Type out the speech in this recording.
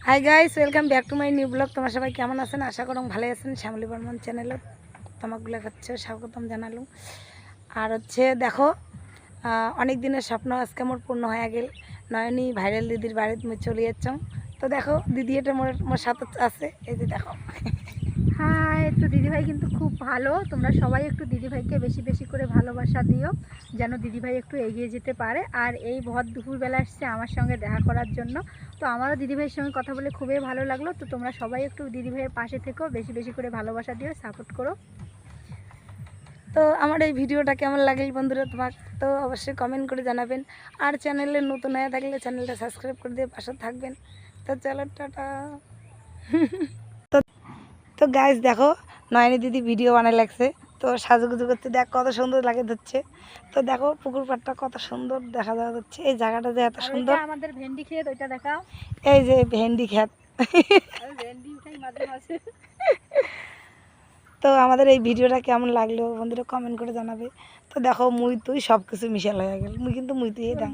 Hi guys, welcome back to my new blog. তোমার সবাই কেমন আছেন? আশা করুন ভালো আছেন। শ্যামলী বর্মন চ্যানেলে তোমাকগুলো হচ্ছে স্বাগতম জানালুম। আর হচ্ছে দেখো, অনেক দিনের স্বপ্ন আজকে মোর পূর্ণ হয়ে গেল। নয়নি ভাইরাল দিদির বাড়িতে মুই চলে যাচ্ছ। তো দেখো দিদি এটা মোর সাথে আছে, এই যে দেখো। হ্যাঁ, তো দিদিভাই কিন্তু খুব ভালো। তোমরা সবাই একটু দিদিভাইকে বেশি বেশি করে ভালোবাসা দিও, যেন দিদিভাই একটু এগিয়ে যেতে পারে। আর এই ভর দুপুরবেলা এসছে আমার সঙ্গে দেখা করার জন্য। তো আমারও দিদিভাইয়ের সঙ্গে কথা বলে খুবই ভালো লাগলো। তো তোমরা সবাই একটু দিদিভাইয়ের পাশে থেকেও বেশি বেশি করে ভালোবাসা দিও, সাপোর্ট করো। তো আমার এই ভিডিওটা কেমন লাগলো বন্ধুরা তোমার, তো অবশ্যই কমেন্ট করে জানাবেন। আর চ্যানেলে নতুন হয়ে থাকলে চ্যানেলটা সাবস্ক্রাইব করে দিয়ে পাশে থাকবেন। তো চলো টাটা। তো তো গাইস দেখো, নয়নি দিদি ভিডিও বানায় লাগছে। তো সাজুগুজু করতে দেখ কত সুন্দর লাগে যাচ্ছে। তো দেখো পুকুর পাড়টা কত সুন্দর দেখা যাচ্ছে, এই জায়গাটা যে এত আর সুন্দর। ওইটা আমাদের ভেন্ডি ক্ষেত, ওইটা দেখাও। এই যে ভেন্ডি ক্ষেত। ভেন্ডি উঠাই মাঝে মাঝে। তো আমাদের এই ভিডিওটা কেমন লাগলো বন্ধুরা কমেন্ট করে জানাবে। তো দেখো মুই তুই সব কিছু মিশাল হয়ে গেল, মুই কিন্তু মুই তুই দাম।